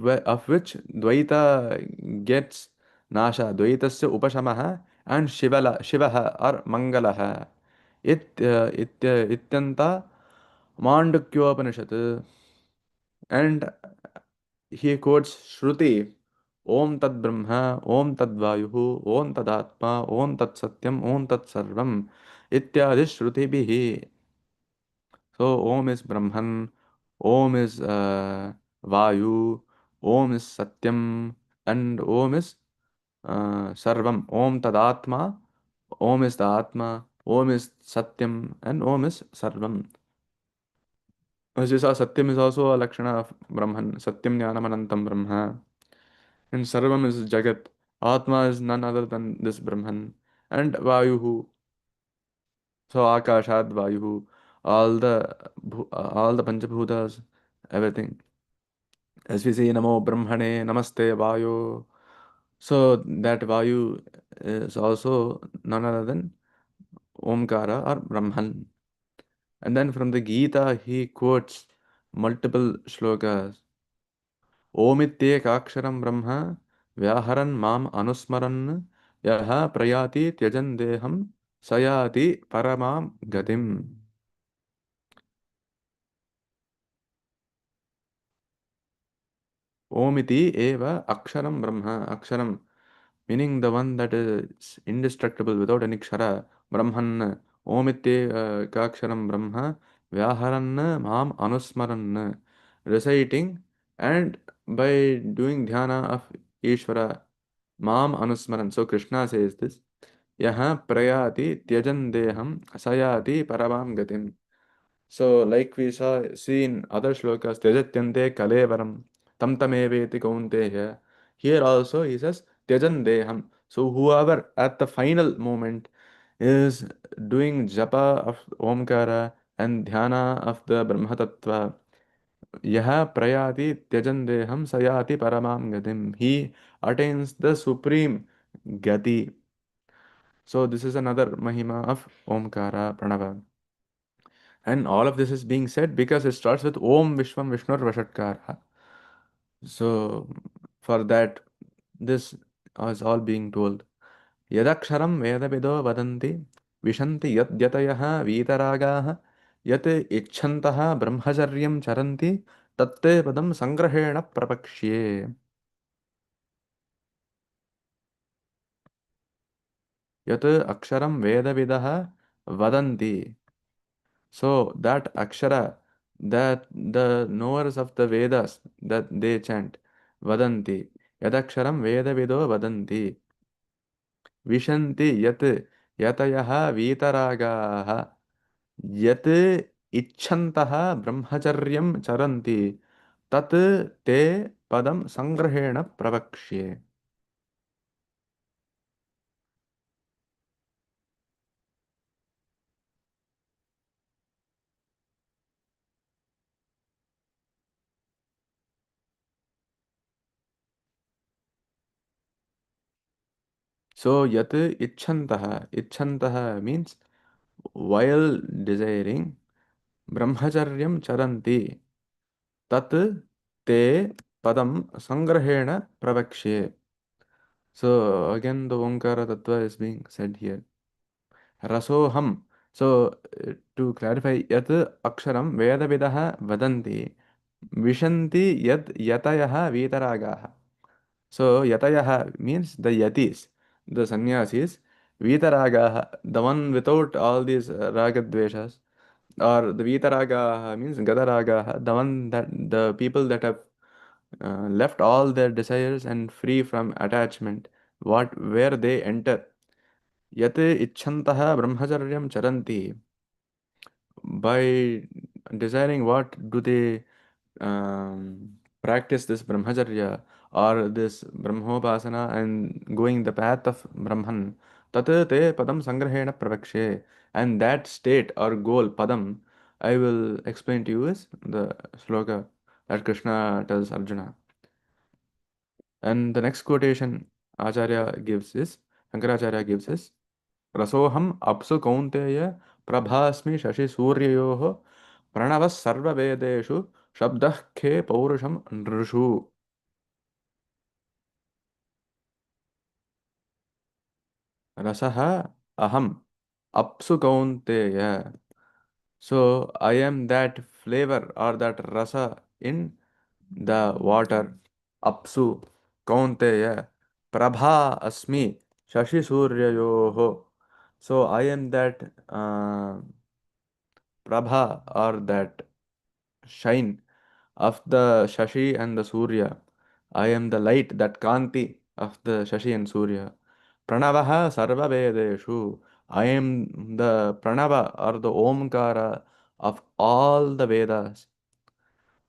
which Dvaita gets nasha, Dvaitasya upashamaha and Shivaha or Mangalaha. Ityanta Mandukyopanishad. And he quotes Shruti, Om Tad Brahma, Om Tad Vayuhu, Om Tad Atma, Om Tat Satyam, Om Tat Sarvam, Ityadi Shruti Bihi. So Om is Brahman, Om is Vayu, Om is Satyam, and Om is Sarvam. Om Tadatma, Om is the Atma, Om is Satyam, and Om is Sarvam. As you saw, Satyam is also a Lakshana of Brahman. Satyam Jnanam Anantam Brahma. And Sarvam is Jagat. Atma is none other than this Brahman. And Vayuhu. So Akashad Vayuhu. All the Panchabhutas, everything. As we say, Namo Brahmane, Namaste Vayu. So that Vayu is also none other than Omkara or Brahman. And then from the Gita, he quotes multiple shlokas. Omityekaksharam Brahma Vyaharan Mam Anusmaran Yaha Prayati Tyajan Deham Sayati Paramam Gatim. Omiti eva Aksharam Brahma. Aksharam meaning the one that is indestructible without any kshara. Brahman. Omite Kaksharam Brahma Vyaharan Mam Anusmaran. Reciting and by doing dhyana of Ishvara. Mam Anusmaran. So Krishna says this. Yaha prayati tyajan deham sayati paramam gatim. So, like we see in other shlokas, Tyajatyante Kalevaram, Tam Tameveti Kaunteya. Here also he says Tyajan Deham. So, whoever at the final moment is doing japa of Omkara and dhyana of the Brahma Tattva, यः प्रयाति त्यजन् देहं स याति परमां गतिम्. He attains the supreme gati. So this is another mahima of Omkara Pranava. And all of this is being said because it starts with Om Vishwam Vishnur Vashatkara. So for that, this is all being told. यदक्षरं वेदविदो वदन्ति विशन्ति यद्यतयः वीतरागाः यत् इच्छन्तः ब्रह्मचर्यं चरन्ति तत्ते पदं सङ्ग्रहेण प्रपक्ष्ये. यत् अक्षरं वेदविदः वदन्ति. So that akshara, that the knowers of the Vedas, that they chant, vadanti. Yadaksharam vedavido vadanti. Vishanti yat yatayaha vitaragaha. Yat icchantaha brahmacharyam charanti. Tat te padam sangrahena pravakshye. So yat icchantaha means while desiring brahmacharyam charanti. tat te padam sangrahena pravakshye. So again the Omkara Tattva is being said here. Rasoham. So to clarify, yat aksharam vedavidaha vadanti vishanti yat yatayaha vitaragaha. So yatayaha means the yatis, the sannyasis, vitaragaha, the one without all these ragadveshas, or the vitaragaha means gadaragaha, the one that the people that have left all their desires and free from attachment, what where they enter. Yat icchantaha brahmacharyam charanti. By desiring what do they practice this brahmacharya or this brahmopasana and going the path of Brahman. Tat te padam sangrahena pravakshe. And that state or goal, padam, I will explain to you is the sloka that Krishna tells Arjuna. And the next quotation Acharya gives is, Shankaracharya gives is, रसोहम अप्सु कौन्तेय प्रभास्मि शशि सूर्ययोः प्रणवः सर्ववेदेषु शब्दः खे पौरुषं नृषु. रसः अहम अप्सु कौन्तेय. So I am that flavor or that rasa in the water. Apsu Kaunteya Prabha Asmi Shashi Suryayoho. So I am that Prabha or that shine of the Shashi and the Surya. I am the light, that Kanti of the Shashi and Surya. Pranavaha Sarva Vedeshu. I am the Pranava or the Omkara of all the Vedas.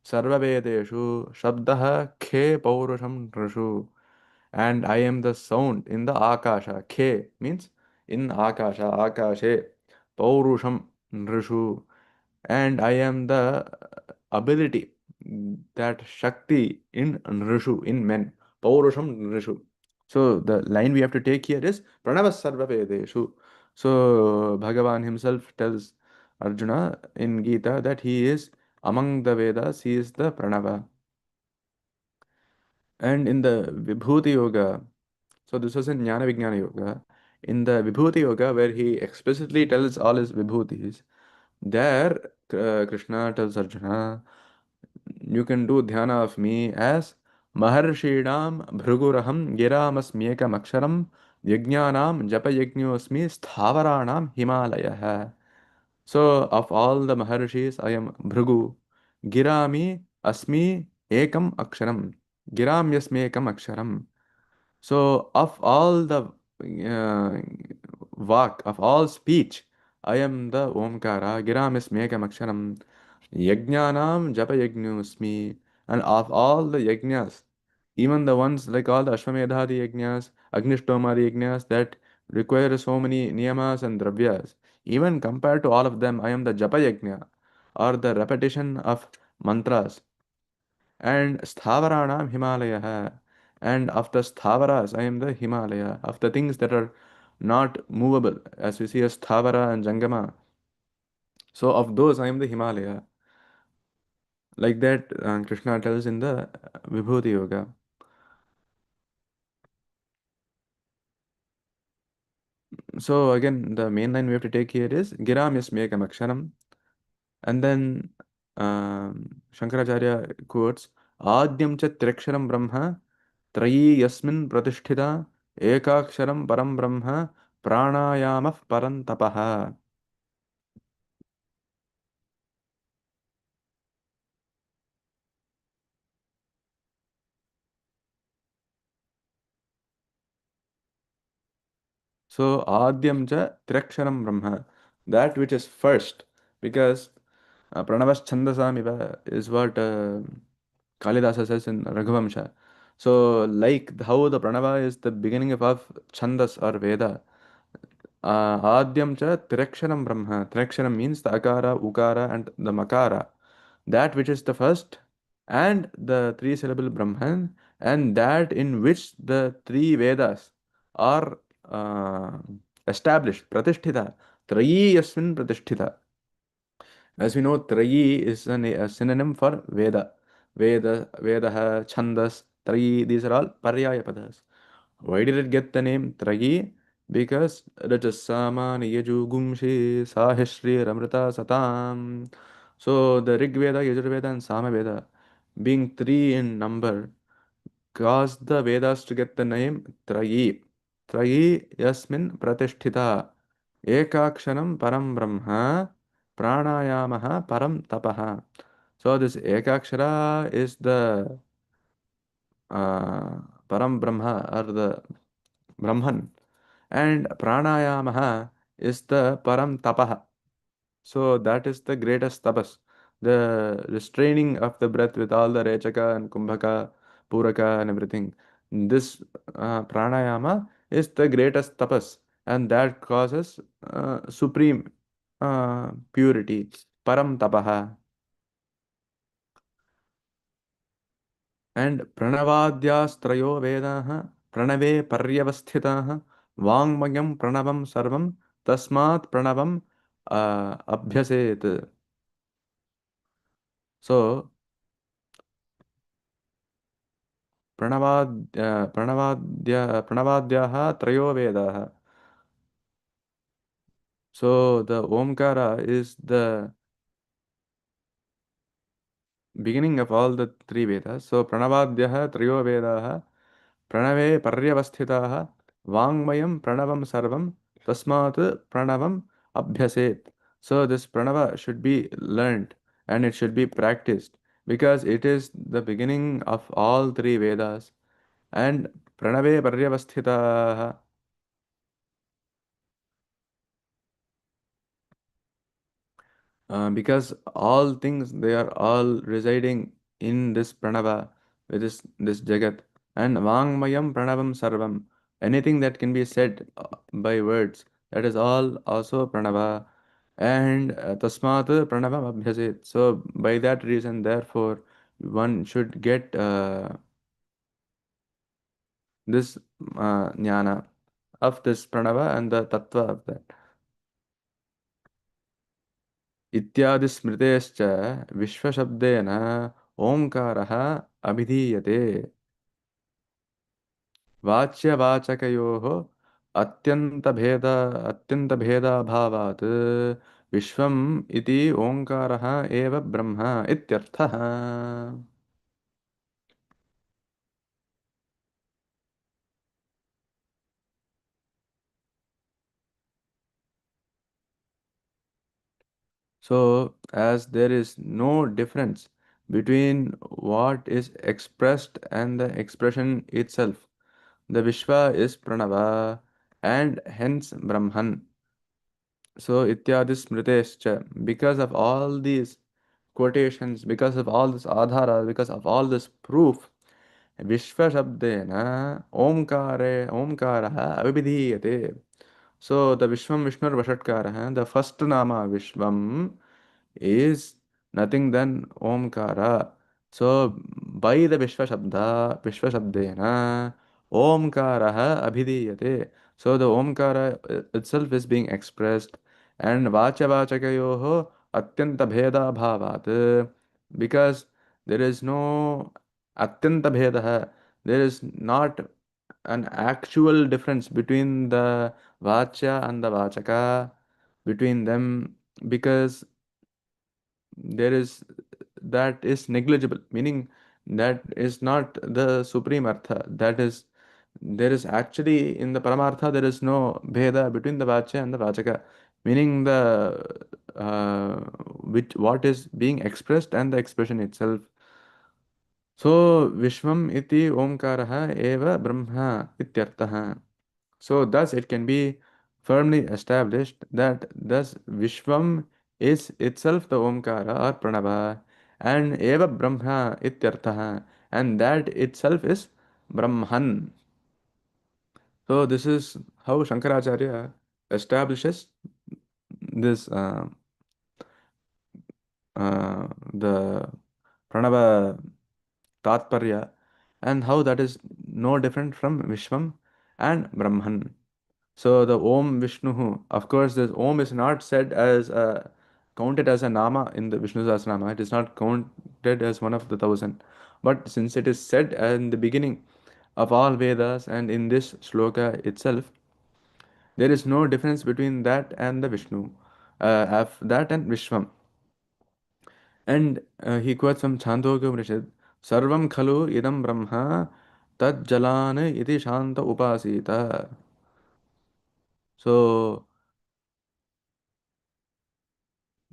Sarva Vedeshu Shabdaha Khe Paurusham Nrishu. And I am the sound in the Akasha. Khe means in Akasha, Akashe. Paurusham Nrishu. And I am the ability, that Shakti in Nrishu, in men. Paurusham Nrishu. So the line we have to take here is Pranava Sarva Vedeshu. So Bhagavan himself tells Arjuna in Gita that he is among the Vedas, he is the Pranava. And in the Vibhuti Yoga, so this was in Jnana Vijnana Yoga, in the Vibhuti Yoga where he explicitly tells all his Vibhutis, there Krishna tells Arjuna, you can do dhyana of me as Maharshidam Bhruguraham Giramasmyekam Aksharam Yajnanam Japa Yajñosmi Sthavaranam Himalaya. So of all the Maharshis, I am Bhrugu. Girami Asmi Ekam Aksharam. Giram Yasmi Ekam Aksharam. So of all the uh, vak, of all speech, I am the Omkara. Giram Yasmi Ekam Aksharam. Yajnanam Japa Yajñosmi. And of all the yajnas, even the ones like all the Ashwamedhadi yajnas, Agnistomadi yajnas that require so many niyamas and dravyas, even compared to all of them, I am the Japa Yajna or the repetition of mantras. and Sthavaranam Himalaya. And of the Sthavaras, I am the Himalaya. Of the things that are not movable, as we see as Sthavara and Jangama. So of those, I am the Himalaya. Like that, Krishna tells in the Vibhuti Yoga. So again, the main line we have to take here is Giram Yasmekam Aksharam. And then Shankaracharya quotes Adyam cha Triksharam Brahma Trayi Yasmin Pratisthita Ekaksharam Param Brahma Pranayamah Parantapaha. So Adyam cha Triksharam Brahma, that which is first, because Pranavas Chandasamiva is what Kalidasa says in Raghuvamsha. So, like how the Pranava is the beginning of Chandas or Veda, Adyam cha Triksharam Brahma. Triksharam means the Akara, Ukara, and the Makara. That which is the first, and the three syllable Brahman, and that in which the three Vedas are established. Pratisthita. Trayi Yasmin Pratisthita. As we know, Trayi is a synonym for Veda. Vedaha, Chandas, Trayi, these are all Paryaya Padas. Why did it get the name Trayi? Because Rajasama Niyajugumshi Sahishri Ramrita Satam. So the Rig Veda, Yajurveda, and Sama Veda, being three in number, caused the Vedas to get the name Trayi. Trayi Yasmin Pratisthita. Ekaksharam Param Brahma. Pranayamaha Param Tapaha. So this Ekakshara is the uh, Param Brahma or the Brahman, and Pranayamaha is the Param Tapaha. So that is the greatest tapas. The restraining of the breath with all the Rechaka and Kumbhaka, Puraka and everything. This pranayama is the greatest tapas, and that causes supreme purity. Param tapaha. And pranavadyastrayo vedaha pranave paryavasthitaha vangmayam pranavam sarvam tasmat pranavam abhyaset. So प्रणवाद्याः त्रयो वेदाः. So the Omkara is the beginning of all the three Vedas. So Pranavadyah Triyo Vedaha Pranave Paryavasthitaha Vangmayam Pranavam Sarvam Tasmat Pranavam Abhyaset. So this Pranava should be learned and it should be practiced because it is the beginning of all three Vedas. And Pranave Paryavasthitaha. Because all things they are all residing in this pranava, which is this jagat, and vangmayam pranavam sarvam, anything that can be said by words, that is all also pranava, and tasmat pranavam abhyaset. So by that reason, therefore, one should get this jnana of this pranava and the tattva of that. इत्यादि स्मृतेश्च विश्वशब्देन ओङ्कारः अभिधीयते वाच्यवाचकयोः अत्यन्तभेद अत्यन्तभेदाभावात् विश्वम् इति ओङ्कारः एव ब्रह्म इत्यर्थः. So, as there is no difference between what is expressed and the expression itself, the Vishwa is Pranava and hence Brahman. So, ityadi smritescha, because of all these quotations, because of all this adhara, because of all this proof, Vishwa Shabdena Omkaraha Abhidhiyate. So, the Vishwam Vishnur Vashatkaraha, the first Nama Vishwam is nothing than Omkara. So by the Vishwa Shabdena, Omkaraha Abhidiyate. So the Omkara itself is being expressed, and Vacha Vachakayoho Atyanta Bheda Bhavat. Because there is no Atyanta Bheda, there is not an actual difference between the Vacha and the Vachaka, between them, because there is that is negligible, meaning that is not the supreme artha. That is, there is actually in the paramartha there is no bheda between the vachya and the vachaka, meaning the which what is being expressed and the expression itself. So Vishwam iti Omkaraha eva Brahma ityartha. So thus it can be firmly established that thus Vishwam is itself the Omkara or Pranava, and eva Brahma ityartha, and that itself is Brahman. So this is how Shankaracharya establishes this the Pranava Tatparya, and how that is no different from Vishwam and Brahman. So the Om Vishnu, of course, this Om is not said as counted as a Nama in the Vishnu Sahasranama. It is not counted as one of the thousand. But since it is said in the beginning of all Vedas and in this shloka itself, there is no difference between that and the Vishnu, of that and Vishwam. And he quotes from Chandogya Upanishad, Sarvam Khalu Idam Brahma Tad Jalana Iti Shanta Upasita. So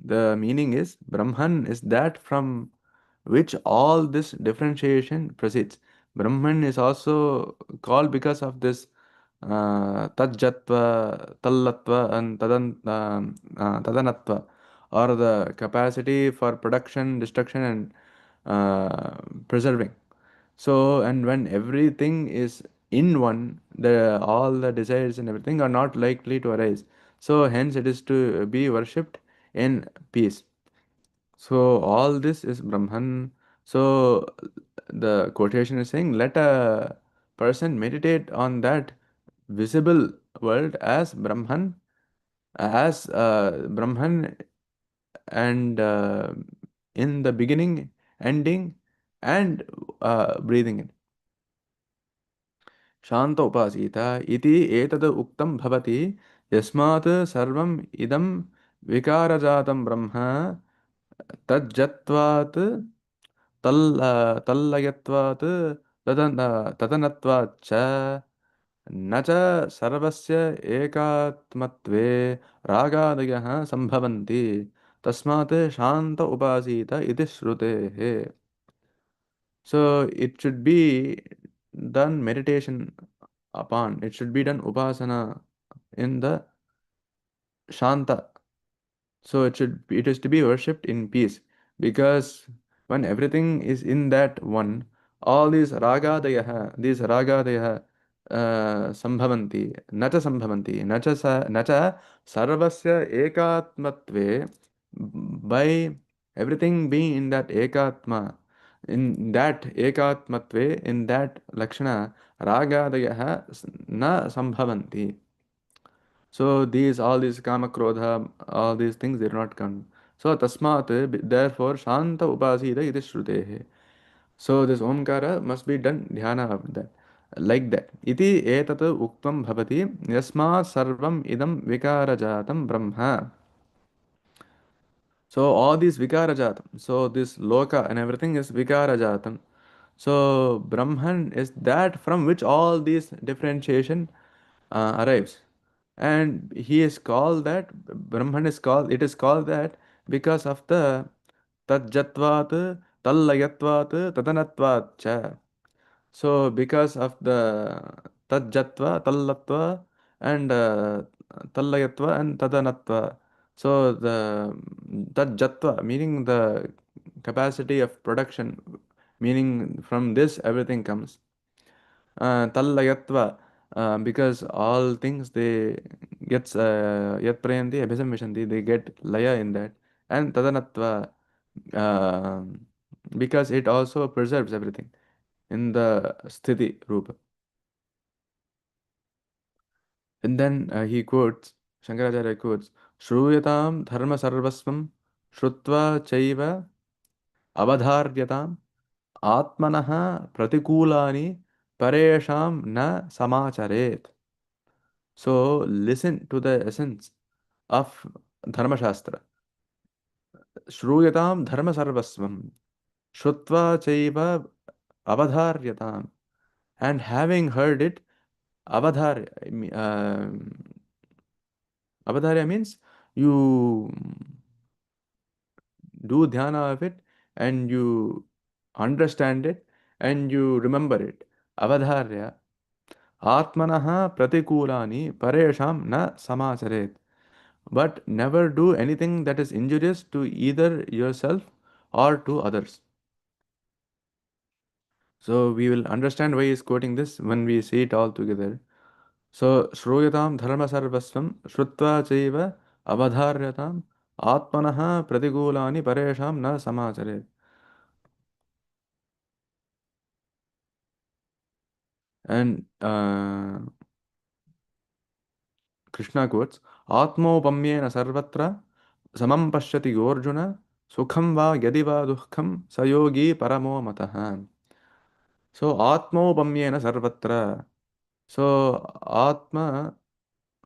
the meaning is Brahman is that from which all this differentiation proceeds. Brahman is also called because of this Tajjatva, Tallatva, and Tadanatva, or the capacity for production, destruction, and preserving. So, and when everything is in one, the all the desires and everything are not likely to arise. So, hence it is to be worshipped in peace. So, all this is Brahman. So, the quotation is saying, let a person meditate on that visible world as Brahman, and in the beginning, ending, and breathing in. शांत उपासीत इति एतद् उक्तं भवति यस्मात् सर्वम् इदं विकारजातं ब्रह्म तज्जत्वात् तल्लयत्वात् तदनत्वात् च न च सर्वस्य एकात्मत्वे रागादयः सम्भवन्ति तस्मात् शांत उपासीत इति श्रुतेः. So it should be done meditation upon. It should be done upasana in the Shanta. So it is to be worshipped in peace, because when everything is in that one, all these ragadaya sambhavanti, nacha sambhavanti, nacha sarvasya ekatmatve, by everything being in that ekatma, in that ekatmatve, in that lakshana, ragadaya na sambhavanti. So these all these kama krodha, all these things they do not come. So tasmat, therefore shanta upasita iti shrutehe. So this omkara must be done dhyana of that, like that. Iti etat uktam bhavati yasma sarvam idam vikara jatam brahma. So all these vikara jatam. So this loka and everything is vikara jatam. So Brahman is that from which all these differentiation arrives. And he is called that, Brahman is called, it is called that because of the Tajjatvat, Tallayatvat, Tadanatvat cha. So because of the Tajjatva, Tallatva, and Tallayatva and Tadanatva. So the Tajjatva, meaning the capacity of production, meaning from this everything comes. Tallayatva, because all things they gets yat prayanti abhisamvishanti, they get laya in that. And Tadanatva, uh, because it also preserves everything in the sthiti rupa. And then he quotes, Shankaracharya quotes, Shruyatam dharma sarvasvam shrutva chaiva avadharyatam atmanah pratikulani paresham na samacharet. So listen to the essence of Dharma Shastra. Shruyatam dharma sarvasvam shrutva chaiva avadharyatam. And having heard it, avadhar, avadharya means you do dhyana of it and you understand it and you remember it. Avadharya atmanaha pratikulani paresham na samacharet. But never do anything that is injurious to either yourself or to others. So we will understand why he is quoting this when we see it all together. So Shruyatam Dharma Sarvasvam Shrutva Chaiva Avadharyatam Atmanaha Pratikulani Paresham Na Samachare. And Krishna quotes Atmopamyena Sarvatra Samam Pashyati Gorjuna Sukham Va Yadi Va Dukham Sayogi Paramo Mataha. So Atmopamyena Sarvatra. So Atma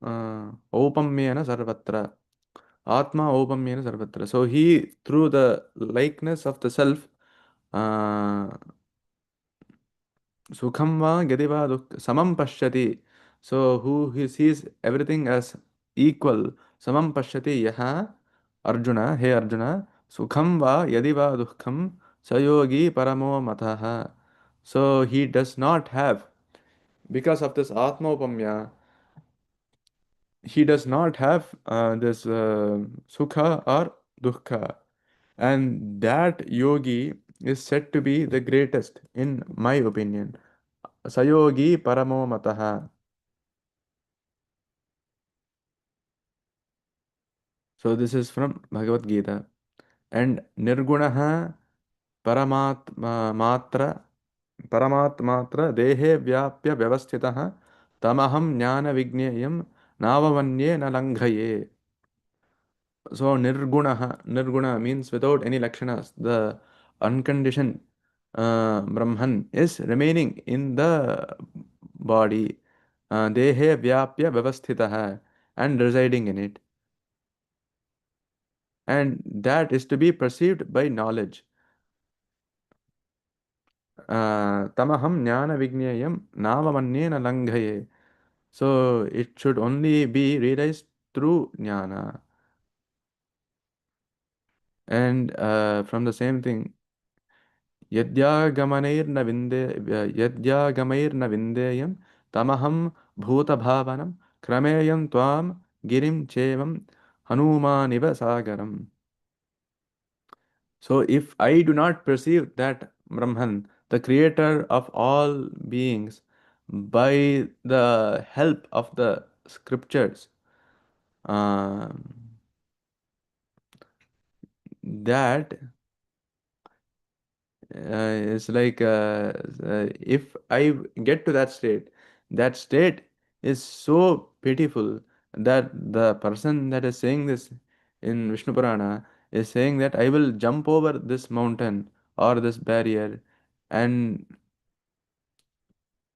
Opamyena Sarvatra. Atma Opamyena Sarvatra. So he, through the likeness of the self, uh, Sukham va Gyadiva Samam Pashyati. So who he sees everything as equal. Samam Pashyati Yaha Arjuna, hey Arjuna, Sukham va Yadiva Dukkham Sayogi Paramo Mataha. So he does not have, because of this Atma Upamya, he does not have this Sukha or Dukkha. And that yogi is said to be the greatest, in my opinion. Sayogi Paramo Mataha. So this is from Bhagavad Gita. And Nirgunaha Matra Paramatmatra Dehe Vyapya Vyavasthitaha Tamaham Jnana Vigneyam Navavanye Nalanghaye. So Nirguna means without any lakshanas. The unconditioned Brahman is remaining in the body. Dehe Vyapya Vyavasthitaha, and residing in it. And that is to be perceived by knowledge. Tamaham jnana vigneyam navamanyena langhaye. So it should only be realized through jnana. And from the same thing, यद्यागमनैर्न विन्दे यद्यागमैर्न विन्देयं तमहं भूतभावनं क्रमेयं त्वां गिरिं चेवं हनुमानिव सागरम्. So if I do not perceive that Brahman, the creator of all beings, by the help of the scriptures, um, that it's like if I get to that state is so pitiful that the person that is saying this in Vishnu Purana is saying that I will jump over this mountain or this barrier and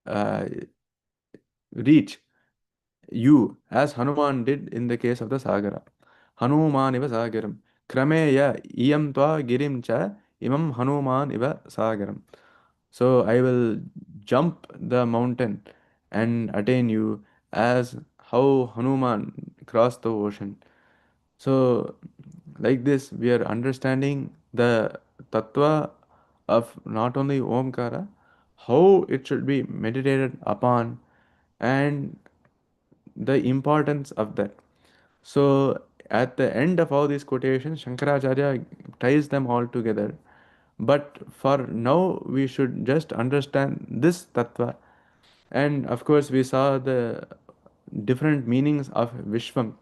uh, reach you as Hanuman did in the case of the Sagara. Hanuman iva Sagaram. Krameya iyam tva girim cha imam Hanuman iva Sagaram. So I will jump the mountain and attain you as how Hanuman crossed the ocean. So, like this, we are understanding the tattva of not only Omkara, how it should be meditated upon, and the importance of that. So, at the end of all these quotations, Shankaracharya ties them all together. But for now, we should just understand this tattva. And of course, we saw the different meanings of Vishwam.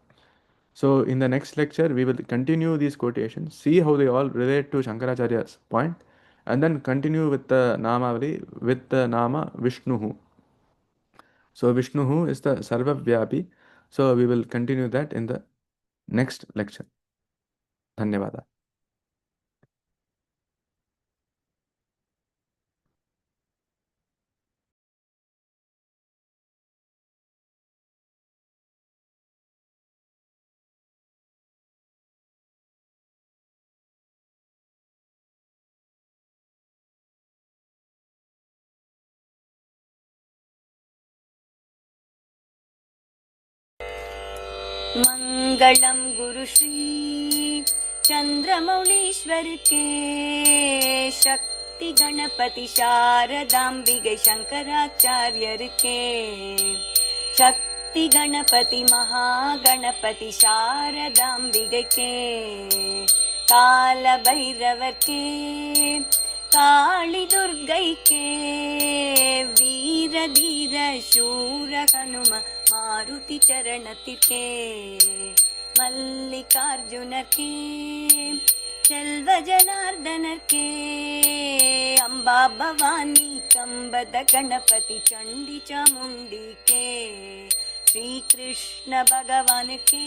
So, in the next lecture, we will continue these quotations, see how they all relate to Shankaracharya's point, and then continue with the Namavali with the Nama Vishnuhu. So Vishnuhu is the Sarvavyapi. So we will continue that in the next lecture. Dhanyavada. मंगलम गुरु श्री चंद्रमौलीश्वर के, शक्ति गणपति शारदाम्बिके शंकराचार्यर के, शक्ति गणपति महागणपति शारदाम्बिके के, काल भैरवर के, काली दुर्गै के, वीर धीर शूर हनुम मारुति चरणतिर्के, मल्लिकार्जुनर के, செல்வ ஜனார்தனர் கே, அம்பா பவானி கம்பத கணபதி சண்டி சாமுண்டி கே, ஸ்ரீ கிருஷ்ண பகவான் கே,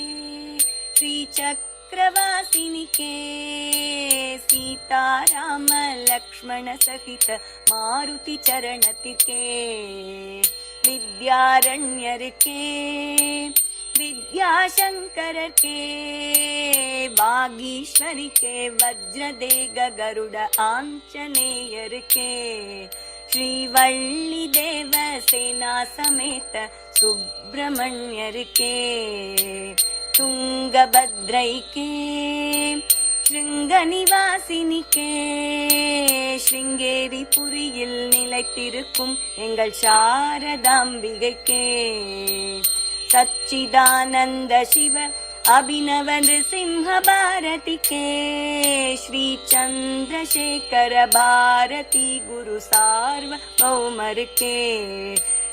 ஸ்ரீ சக்கரவாசினி கே, சீதாராம லக்ஷ்மண சகித மாருதி சரணத்திற்கே, வித்யாரண்யர் கே, विद्याशंकर के, वागीश्वरी के, वज्रदेग गरुड़ आंजनेयर के, श्रीवल्ली देव सेना समेत सुब्रमण्यर के, तुंगभद्रै के, श्रृंगनिवासिनी के, श्रृंगेरी पुरिயில் நிலைத்திருக்கும் எங்கள் சாரதாம்பிகை के, सच्चिदानंद शिव अभिनव नृसिंह भारती के, श्री चंद्रशेखर भारती गुरु सार्वभौमर के,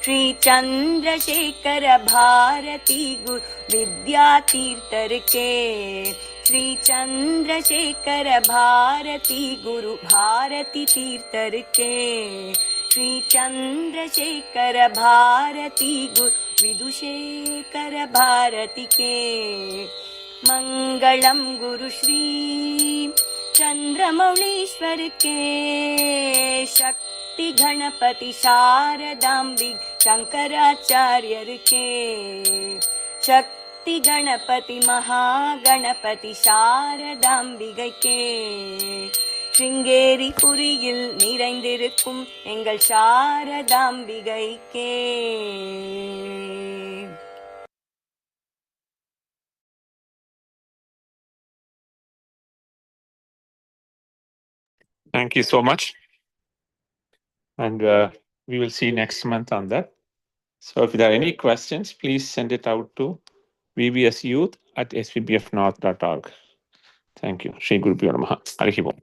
श्री चंद्रशेखर भारती गुरु विद्यातीर्थर के, श्री चंद्रशेखर भारती गुरु भारती तीर्थर के, श्री चंद्रशेखर भारती गुरु विदुशेखर भारती के, मंगलम गुरु श्री चंद्रमौलीश्वर के, शक्ति गणपति शारदाम्बिक शंकराचार्यर के, शक्ति गणपति महागणपति शारदाम्बिகை के, श्रृंगेरी पुरिயில் நிறைந்திருக்கும் எங்கள் சாரதாம்பிகைக்கே. Thank you so much. And we will see next month on that. So if there are any questions, please send it out to vbsyouth@svbfnorth.org. Thank you. Shri Guru Pyo Namaha. Harihi Om.